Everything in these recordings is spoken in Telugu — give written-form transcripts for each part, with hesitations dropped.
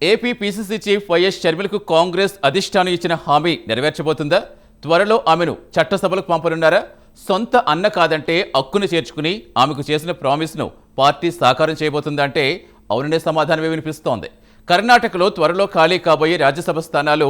ఏపీ పీసీసీ చీఫ్ వైఎస్ షర్మిలకు కాంగ్రెస్ అధిష్టానం ఇచ్చిన హామీ నెరవేర్చబోతుందా? త్వరలో ఆమెను చట్టసభలకు పంపనున్నారా? సొంత అన్న కాదంటే హక్కును చేర్చుకుని ఆమెకు చేసిన ప్రామిస్ను పార్టీ సాకారం చేయబోతుందా అంటే అవుననే సమాధానమే వినిపిస్తోంది. కర్ణాటకలో త్వరలో ఖాళీ కాబోయే రాజ్యసభ స్థానాలు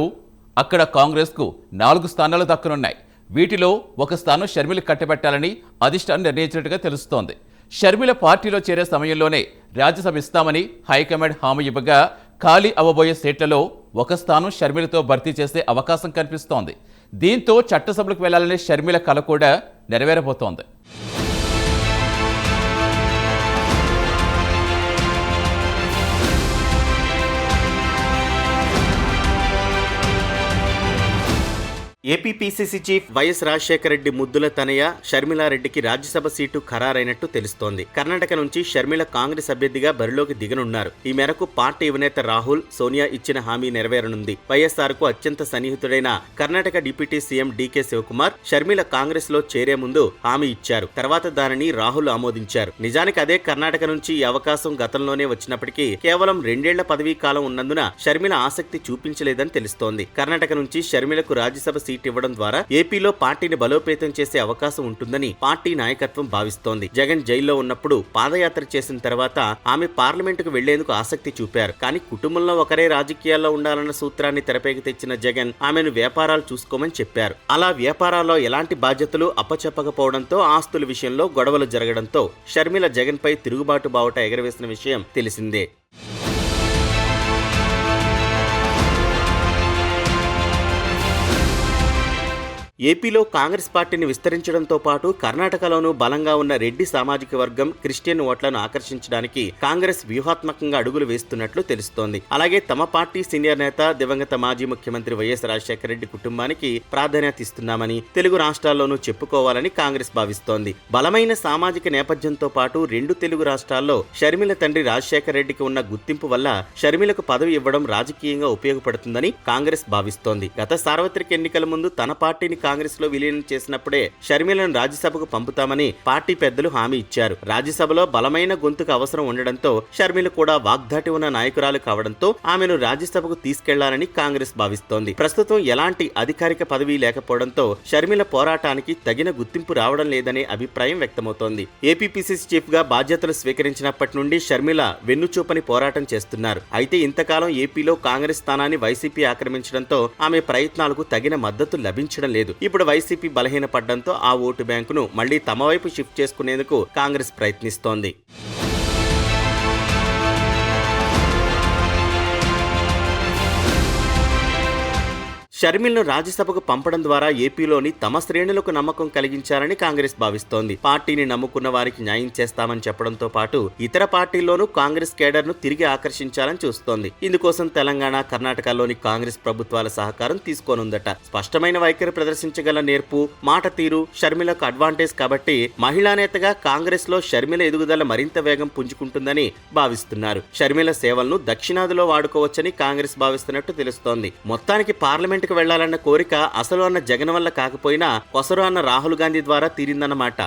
అక్కడ కాంగ్రెస్కు 4 స్థానాలు దక్కనున్నాయి. వీటిలో ఒక స్థానం షర్మిలకు కట్టబెట్టాలని అధిష్టానం నిర్ణయించినట్టుగా తెలుస్తోంది. షర్మిల పార్టీలో చేరే సమయంలోనే రాజ్యసభ ఇస్తామని హైకమాండ్ హామీ ఇవ్వగా ఖాళీ అవ్వబోయే సీట్లలో ఒక స్థానం షర్మిలతో భర్తీ చేసే అవకాశం కనిపిస్తోంది. దీంతో చట్టసభలకు వెళ్లాలనే షర్మిల కల కూడా నెరవేరబోతోంది. AP PCC chief YS Rajasekhara Reddy ముద్దుల తనయ షర్మిలారెడ్డికి రాజ్యసభ సీటు ఖరారైనట్టు తెలుస్తోంది. కర్ణాటక నుంచి షర్మిల కాంగ్రెస్ అభ్యర్థిగా బరిలోకి దిగనున్నారు. ఈ మేరకు పార్టీ యువనేత రాహుల్, సోనియా ఇచ్చిన హామీ నెరవేరనుంది. వైఎస్ఆర్ కు అత్యంత సన్నిహితుడైన Karnataka deputy CM DK Shivakumar Sharmila Congress లో చేరే ముందు హామీ ఇచ్చారు. తర్వాత దానిని రాహుల్ ఆమోదించారు. నిజానికి అదే కర్ణాటక నుంచి ఈ అవకాశం గతంలోనే వచ్చినప్పటికీ కేవలం 2 ఏళ్ల పదవీ కాలం ఉన్నందున షర్మిల ఆసక్తి చూపించలేదని తెలుస్తోంది. కర్ణాటక నుంచి షర్మిలకు రాజ్యసభ సీట్ ఇవ్వడం ద్వారా ఏపీలో పార్టీని బలోపేతం చేసే అవకాశం ఉంటుందని పార్టీ నాయకత్వం భావిస్తోంది. జగన్ జైల్లో ఉన్నప్పుడు పాదయాత్ర చేసిన తర్వాత ఆమె పార్లమెంటుకు వెళ్లేందుకు ఆసక్తి చూపారు. కానీ కుటుంబంలో ఒకరే రాజకీయాల్లో ఉండాలన్న సూత్రాన్ని తెరపైకి తెచ్చిన జగన్ ఆమెను వ్యాపారాలు చూసుకోమని చెప్పారు. అలా వ్యాపారాల్లో ఎలాంటి బాధ్యతలు అప్పచెప్పకపోవడంతో ఆస్తుల విషయంలో గొడవలు జరగడంతో షర్మిల జగన్ పై తిరుగుబాటు బావుట ఎగరవేసిన విషయం తెలిసిందే. ఏపీలో కాంగ్రెస్ పార్టీని విస్తరించడంతో పాటు కర్ణాటకలోనూ బలంగా ఉన్న రెడ్డి సామాజిక వర్గం, క్రిస్టియన్ ఓట్లను ఆకర్షించడానికి కాంగ్రెస్ వ్యూహాత్మకంగా అడుగులు వేస్తున్నట్లు తెలుస్తోంది. అలాగే తమ పార్టీ సీనియర్ నేత, దివంగత మాజీ ముఖ్యమంత్రి వైఎస్ రాజశేఖర రెడ్డి కుటుంబానికి ప్రాధాన్యత ఇస్తున్నామని తెలుగు రాష్ట్రాల్లోనూ చెప్పుకోవాలని కాంగ్రెస్ భావిస్తోంది. బలమైన సామాజిక నేపథ్యంతో పాటు 2 తెలుగు రాష్ట్రాల్లో షర్మిల తండ్రి రాజశేఖర రెడ్డికి ఉన్న గుర్తింపు వల్ల షర్మిలకు పదవి ఇవ్వడం రాజకీయంగా ఉపయోగపడుతుందని కాంగ్రెస్ భావిస్తోంది. గత సార్వత్రిక ఎన్నికల ముందు తన పార్టీని కాంగ్రెస్ లో విలీనం చేసినప్పుడే షర్మిలను రాజ్యసభకు పంపుతామని పార్టీ పెద్దలు హామీ ఇచ్చారు. రాజ్యసభలో బలమైన గొంతుకు అవసరం ఉండడంతో షర్మిల కూడా వాగ్దాటి ఉన్న నాయకురాలు కావడంతో ఆమెను రాజ్యసభకు తీసుకెళ్లాలని కాంగ్రెస్ భావిస్తోంది. ప్రస్తుతం ఎలాంటి అధికారిక పదవి లేకపోవడంతో షర్మిల పోరాటానికి తగిన గుర్తింపు రావడం లేదనే అభిప్రాయం వ్యక్తమవుతోంది. ఏపీ పీసీసీ చీఫ్ గా బాధ్యతలు స్వీకరించినప్పటి నుండి షర్మిల వెన్నుచూపని పోరాటం చేస్తున్నారు. అయితే ఇంతకాలం ఏపీలో కాంగ్రెస్ స్థానాన్ని వైసీపీ ఆక్రమించడంతో ఆమె ప్రయత్నాలకు తగిన మద్దతు లభించడం లేదు. ఇప్పుడు వైసీపీ బలహీనపడడంతో ఆ ఓటు బ్యాంకును మళ్లీ తమ వైపు షిఫ్ట్ చేసుకునేందుకు కాంగ్రెస్ ప్రయత్నిస్తోంది. షర్మిలను రాజ్యసభకు పంపడం ద్వారా ఏపీలోని తమ శ్రేణులకు నమ్మకం కలిగించాలని కాంగ్రెస్ భావిస్తోంది. పార్టీని నమ్ముకున్న వారికి న్యాయం చేస్తామని చెప్పడంతో పాటు ఇతర పార్టీల్లోనూ కాంగ్రెస్ కేడర్ను తిరిగి ఆకర్షించాలని చూస్తోంది. ఇందుకోసం తెలంగాణ, కర్ణాటకలోని కాంగ్రెస్ ప్రభుత్వాల సహకారం తీసుకోనుందట. స్పష్టమైన వైఖరి ప్రదర్శించగల నేర్పు, మాట తీరు షర్మిలకు అడ్వాంటేజ్ కాబట్టి మహిళా నేతగా కాంగ్రెస్ లో షర్మిల ఎదుగుదల మరింత వేగం పుంజుకుంటుందని భావిస్తున్నారు. షర్మిల సేవలను దక్షిణాదిలో వాడుకోవచ్చని కాంగ్రెస్ భావిస్తున్నట్టు తెలుస్తోంది. మొత్తానికి పార్లమెంట్ వెళ్లాలన్న కోరిక అసలు అన్న జగన్ వల్ల కాకపోయినా కొసరు అన్న రాహుల్ గాంధీ ద్వారా తీరిందన్నమాట.